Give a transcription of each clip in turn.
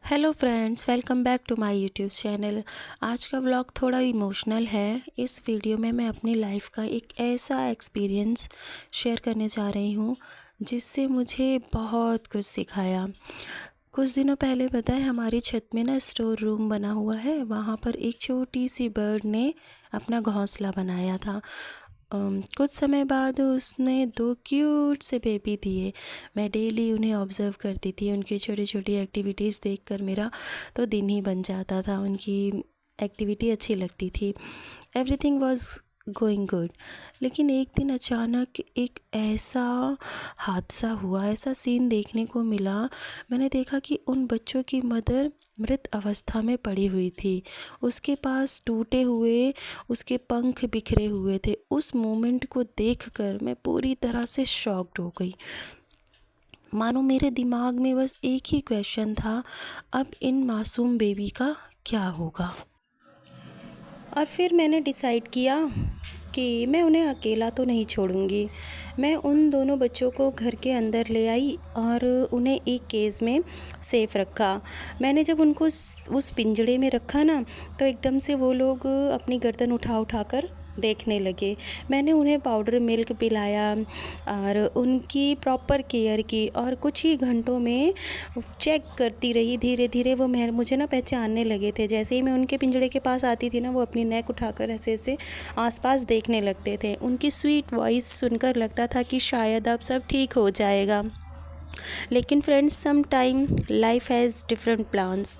Hello friends, welcome back to my YouTube channel. आज का vlog थोड़ा इमोशनल है। इस वीडियो में मैं अपनी लाइफ का एक ऐसा एक्सपीरियंस शेयर करने जा रही हूँ जिससे मुझे बहुत कुछ सिखाया। कुछ दिनों पहले पता है, हमारी छत में ना स्टोर रूम बना हुआ है। वहाँ पर एक छोटी सी बर्ड ने अपना घोंसला बनाया था। कुछ समय बाद उसने 2 क्यूट से बेबी दिए। मैं डेली उन्हें ऑब्ज़र्व करती थी। उनकी छोटी छोटी एक्टिविटीज़ देखकर मेरा तो दिन ही बन जाता था। उनकी एक्टिविटी अच्छी लगती थी। Everything was going good. लेकिन एक दिन अचानक एक ऐसा हादसा हुआ, ऐसा सीन देखने को मिला। मैंने देखा कि उन बच्चों की मदर मृत अवस्था में पड़ी हुई थी। उसके पास टूटे हुए उसके पंख बिखरे हुए थे। उस मोमेंट को देखकर मैं पूरी तरह से शॉक्ड हो गई। मानो मेरे दिमाग में बस एक ही क्वेश्चन था, अब इन मासूम बेबी का क्या होगा। और फिर मैंने डिसाइड किया कि मैं उन्हें अकेला तो नहीं छोड़ूंगी। मैं उन दोनों बच्चों को घर के अंदर ले आई और उन्हें एक केज में सेफ रखा। मैंने जब उनको उस पिंजड़े में रखा ना, तो एकदम से वो लोग अपनी गर्दन उठा उठा कर देखने लगे। मैंने उन्हें पाउडर मिल्क पिलाया और उनकी प्रॉपर केयर की, और कुछ ही घंटों में चेक करती रही। धीरे धीरे वो मुझे ना पहचानने लगे थे। जैसे ही मैं उनके पिंजड़े के पास आती थी ना, वो अपनी नेक उठाकर ऐसे ऐसे आसपास देखने लगते थे। उनकी स्वीट वॉइस सुनकर लगता था कि शायद अब सब ठीक हो जाएगा। लेकिन friends, some time life has different plans.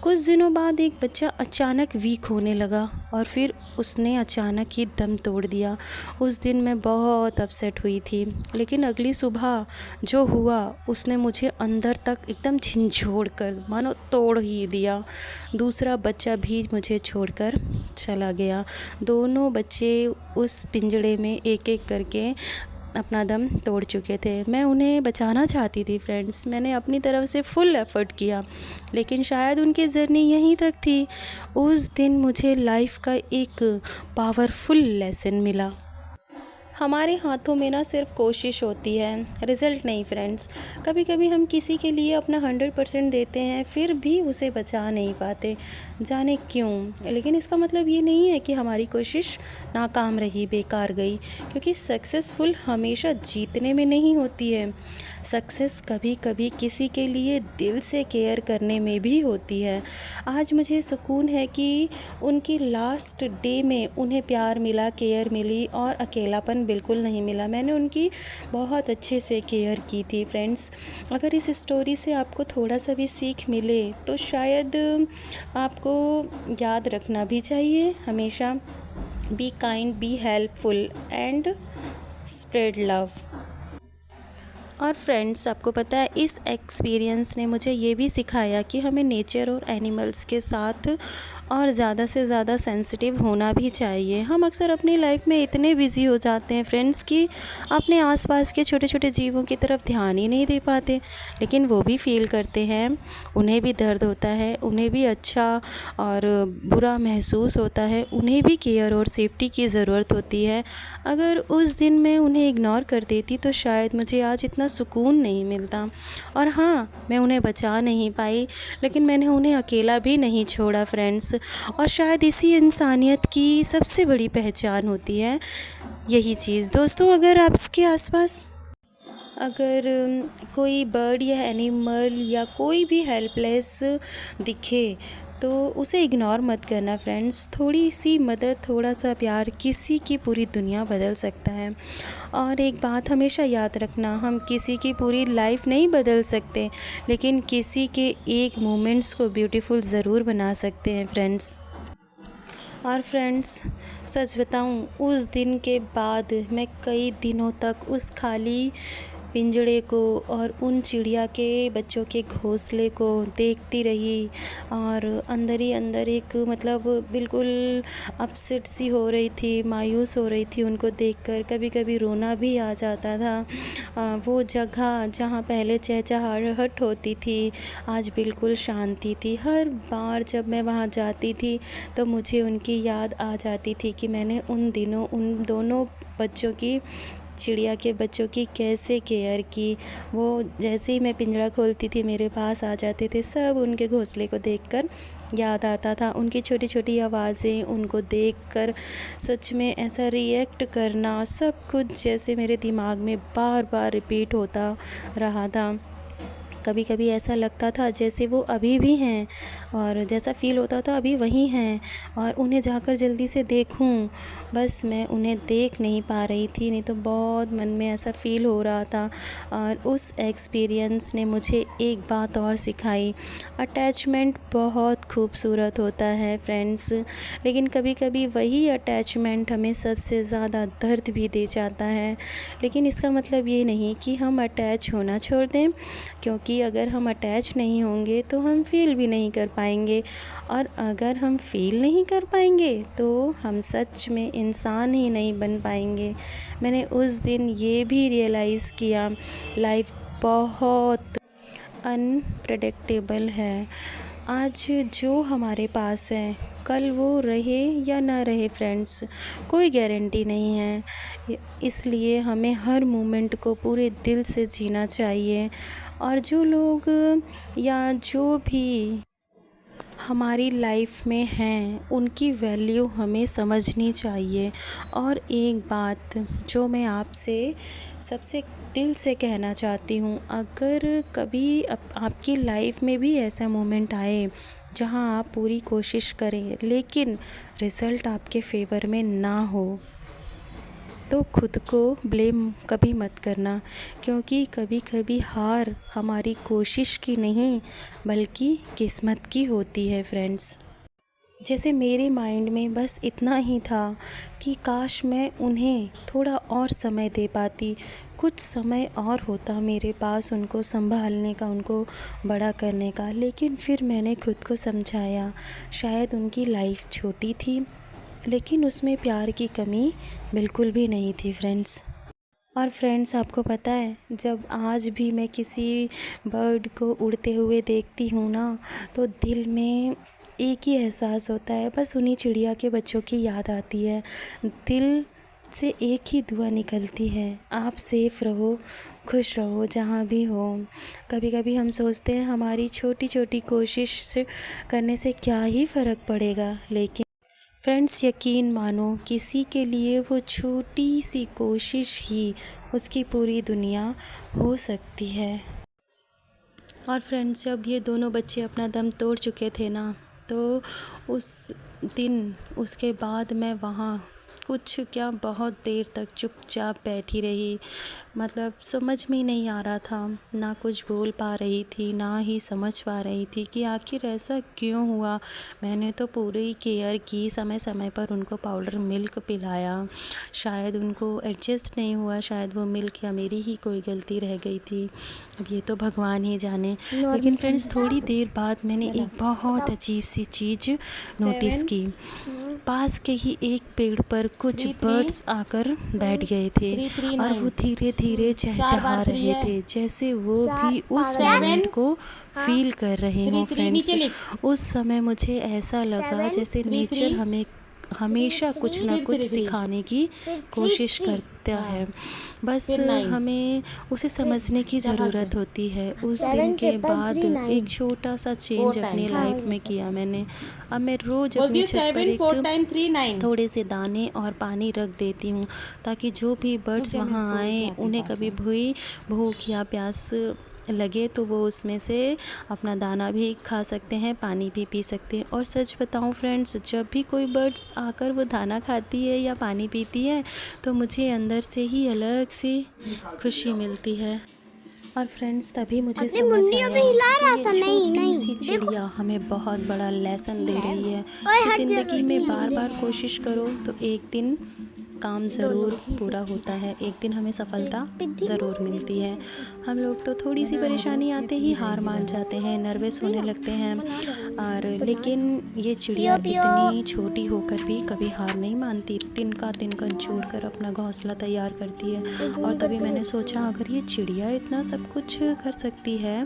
कुछ दिनों बाद एक बच्चा अचानक वीक होने लगा और फिर उसने अचानक ही दम तोड़ दिया। उस दिन मैं बहुत अपसेट हुई थी, लेकिन अगली सुबह जो हुआ उसने मुझे अंदर तक एकदम झंझोड़ कर मानो तोड़ ही दिया। दूसरा बच्चा भी मुझे छोड़कर चला गया। दोनों बच्चे उस पिंजड़े में एक एक करके अपना दम तोड़ चुके थे। मैं उन्हें बचाना चाहती थी फ्रेंड्स। मैंने अपनी तरफ से फुल एफ़र्ट किया, लेकिन शायद उनकी जर्नी यहीं तक थी। उस दिन मुझे लाइफ का एक पावरफुल लेसन मिला। हमारे हाथों में ना सिर्फ कोशिश होती है, रिज़ल्ट नहीं फ्रेंड्स। कभी कभी हम किसी के लिए अपना 100% देते हैं, फिर भी उसे बचा नहीं पाते, जाने क्यों। लेकिन इसका मतलब ये नहीं है कि हमारी कोशिश नाकाम रही, बेकार गई। क्योंकि सक्सेसफुल हमेशा जीतने में नहीं होती है। सक्सेस कभी कभी किसी के लिए दिल से केयर करने में भी होती है। आज मुझे सुकून है कि उनकी लास्ट डे में उन्हें प्यार मिला, केयर मिली और अकेलापन बिल्कुल नहीं मिला। मैंने उनकी बहुत अच्छे से केयर की थी फ्रेंड्स। अगर इस स्टोरी से आपको थोड़ा सा भी सीख मिले तो शायद आपको याद रखना भी चाहिए हमेशा, be kind, be helpful and spread love. और फ्रेंड्स, आपको पता है, इस एक्सपीरियंस ने मुझे ये भी सिखाया कि हमें नेचर और एनिमल्स के साथ और ज़्यादा से ज़्यादा सेंसिटिव होना भी चाहिए। हम अक्सर अपनी लाइफ में इतने बिज़ी हो जाते हैं फ्रेंड्स कि अपने आसपास के छोटे छोटे जीवों की तरफ ध्यान ही नहीं दे पाते। लेकिन वो भी फील करते हैं, उन्हें भी दर्द होता है, उन्हें भी अच्छा और बुरा महसूस होता है, उन्हें भी केयर और सेफ्टी की ज़रूरत होती है। अगर उस दिन मैं उन्हें इग्नोर कर देती तो शायद मुझे आज इतना सुकून नहीं मिलता। और हाँ, मैं उन्हें बचा नहीं पाई, लेकिन मैंने उन्हें अकेला भी नहीं छोड़ा फ्रेंड्स। और शायद इसी इंसानियत की सबसे बड़ी पहचान होती है यही चीज़। दोस्तों, अगर आपके आसपास अगर कोई बर्ड या एनिमल या कोई भी हेल्पलेस दिखे तो उसे इग्नोर मत करना फ्रेंड्स। थोड़ी सी मदद, थोड़ा सा प्यार किसी की पूरी दुनिया बदल सकता है। और एक बात हमेशा याद रखना, हम किसी की पूरी लाइफ नहीं बदल सकते, लेकिन किसी के एक मोमेंट्स को ब्यूटीफुल ज़रूर बना सकते हैं फ्रेंड्स। और फ्रेंड्स, सच बताऊं, उस दिन के बाद मैं कई दिनों तक उस खाली पिंजड़े को और उन चिड़िया के बच्चों के घोंसले को देखती रही और अंदर ही अंदर एक बिल्कुल अपसेट सी हो रही थी, मायूस हो रही थी उनको देखकर। कभी कभी रोना भी आ जाता था। वो जगह जहाँ पहले चहचहाहट होती थी, आज बिल्कुल शांति थी। हर बार जब मैं वहाँ जाती थी तो मुझे उनकी याद आ जाती थी कि मैंने उन दिनों उन दोनों बच्चों की चिड़िया के बच्चों की कैसे केयर की। वो जैसे ही मैं पिंजरा खोलती थी मेरे पास आ जाते थे। सब उनके घोंसले को देखकर याद आता था, उनकी छोटी छोटी आवाज़ें, उनको देखकर सच में ऐसा रिएक्ट करना, सब कुछ जैसे मेरे दिमाग में बार बार रिपीट होता रहा था। कभी कभी ऐसा लगता था जैसे वो अभी भी हैं, और जैसा फ़ील होता था अभी वहीं हैं और उन्हें जाकर जल्दी से देखूं। बस मैं उन्हें देख नहीं पा रही थी, नहीं तो बहुत मन में ऐसा फ़ील हो रहा था। और उस एक्सपीरियंस ने मुझे एक बात और सिखाई, अटैचमेंट बहुत खूबसूरत होता है फ्रेंड्स, लेकिन कभी कभी वही अटैचमेंट हमें सबसे ज़्यादा दर्द भी दे जाता है। लेकिन इसका मतलब ये नहीं कि हम अटैच होना छोड़ दें, क्योंकि अगर हम अटैच नहीं होंगे तो हम फ़ील भी नहीं कर पाएंगे, और अगर हम फ़ील नहीं कर पाएंगे तो हम सच में इंसान ही नहीं बन पाएंगे। मैंने उस दिन ये भी रियलाइज़ किया, लाइफ बहुत अनप्रेडिक्टेबल है। आज जो हमारे पास है कल वो रहे या ना रहे फ्रेंड्स, कोई गारंटी नहीं है। इसलिए हमें हर मोमेंट को पूरे दिल से जीना चाहिए, और जो लोग या जो भी हमारी लाइफ में हैं उनकी वैल्यू हमें समझनी चाहिए। और एक बात जो मैं आपसे सबसे दिल से कहना चाहती हूँ, अगर कभी आपकी लाइफ में भी ऐसा मोमेंट आए जहाँ आप पूरी कोशिश करें लेकिन रिज़ल्ट आपके फेवर में ना हो, तो खुद को ब्लेम कभी मत करना, क्योंकि कभी कभी हार हमारी कोशिश की नहीं बल्कि किस्मत की होती है फ्रेंड्स। जैसे मेरे माइंड में बस इतना ही था कि काश मैं उन्हें थोड़ा और समय दे पाती, कुछ समय और होता मेरे पास उनको संभालने का, उनको बड़ा करने का। लेकिन फिर मैंने खुद को समझाया, शायद उनकी लाइफ छोटी थी लेकिन उसमें प्यार की कमी बिल्कुल भी नहीं थी फ्रेंड्स। और फ्रेंड्स, आपको पता है, जब आज भी मैं किसी बर्ड को उड़ते हुए देखती हूँ ना, तो दिल में एक ही एहसास होता है, बस उन्हीं चिड़िया के बच्चों की याद आती है। दिल से एक ही दुआ निकलती है, आप सेफ़ रहो, खुश रहो जहाँ भी हो। कभी कभी हम सोचते हैं हमारी छोटी छोटी कोशिश करने से क्या ही फ़र्क पड़ेगा, लेकिन फ्रेंड्स यकीन मानो, किसी के लिए वो छोटी सी कोशिश ही उसकी पूरी दुनिया हो सकती है। और फ्रेंड्स, जब ये दोनों बच्चे अपना दम तोड़ चुके थे ना, तो उस दिन उसके बाद मैं वहाँ कुछ क्या बहुत देर तक चुपचाप बैठी रही। मतलब समझ में ही नहीं आ रहा था, ना कुछ बोल पा रही थी, ना ही समझ पा रही थी कि आखिर ऐसा क्यों हुआ। मैंने तो पूरी केयर की, समय समय पर उनको पाउडर मिल्क पिलाया, शायद उनको एडजस्ट नहीं हुआ, शायद वो मिल्क या मेरी ही कोई गलती रह गई थी, अब ये तो भगवान ही जाने। लेकिन फ्रेंड्स, थोड़ी देर बाद मैंने एक बहुत अजीब सी चीज़ नोटिस की। पास के ही एक पेड़ पर कुछ बर्ड्स आकर बैठ गए थे और वो धीरे धीरे चहचहा रहे थे, जैसे वो भी उस मोमेंट को फील कर रहे हों फ्रेंड्स। उस समय मुझे ऐसा लगा जैसे नेचर हमें हमेशा कुछ ना कुछ सिखाने की कोशिश करता है, बस हमें उसे समझने की ज़रूरत होती है। उस दिन के बाद एक छोटा सा चेंज अपनी लाइफ में किया मैंने। अब मैं रोज़ अपनी छत पर एक थोड़े से दाने और पानी रख देती हूँ, ताकि जो भी बर्ड्स वहाँ आएँ उन्हें कभी भूख या प्यास लगे तो वो उसमें से अपना दाना भी खा सकते हैं, पानी भी पी सकते हैं। और सच बताऊं फ्रेंड्स, जब भी कोई बर्ड्स आकर वो दाना खाती है या पानी पीती है तो मुझे अंदर से ही अलग सी खुशी मिलती है। और फ्रेंड्स, तभी मुझे समझ आया कि ये छोटी सी चिड़िया हमें बहुत बड़ा लेसन दे रही है कि ज़िंदगी में बार बार कोशिश करो तो एक दिन काम ज़रूर पूरा होता है, एक दिन हमें सफलता ज़रूर मिलती है। हम लोग तो थोड़ी सी परेशानी आते ही हार मान जाते हैं, नर्वस होने लगते हैं, और लेकिन ये चिड़िया इतनी छोटी होकर भी कभी हार नहीं मानती, तिनका तिनका जोड़कर अपना घोंसला तैयार करती है। और तभी मैंने सोचा, अगर ये चिड़िया इतना सब कुछ कर सकती है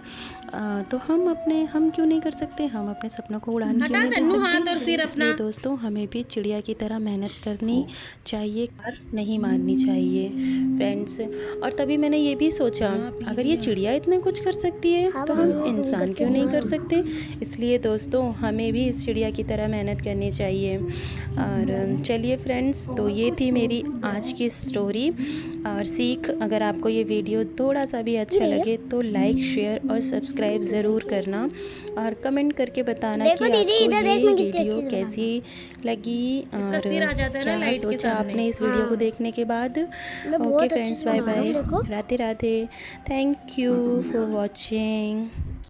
तो हम क्यों नहीं कर सकते, हम अपने सपनों को उड़ान क्यों नहीं दे सकते। इसलिए दोस्तों, हमें भी चिड़िया की तरह मेहनत करनी चाहिए चाहिए, हार नहीं माननी चाहिए फ्रेंड्स। और तभी मैंने ये भी सोचा, अगर ये चिड़िया इतना कुछ कर सकती है तो हम इंसान क्यों नहीं कर सकते। इसलिए दोस्तों हमें भी इस चिड़िया की तरह मेहनत करनी चाहिए। और चलिए फ्रेंड्स, तो ये थी मेरी आज की स्टोरी और सीख। अगर आपको ये वीडियो थोड़ा सा भी अच्छा लगे तो लाइक, शेयर और सब्सक्राइब ज़रूर करना और कमेंट करके बताना कि आपको ये वीडियो कैसी लगी और क्या सोचा आपने इस वीडियो को देखने के बाद। Okay friends, bye bye, Radhe Radhe, thank you for watching.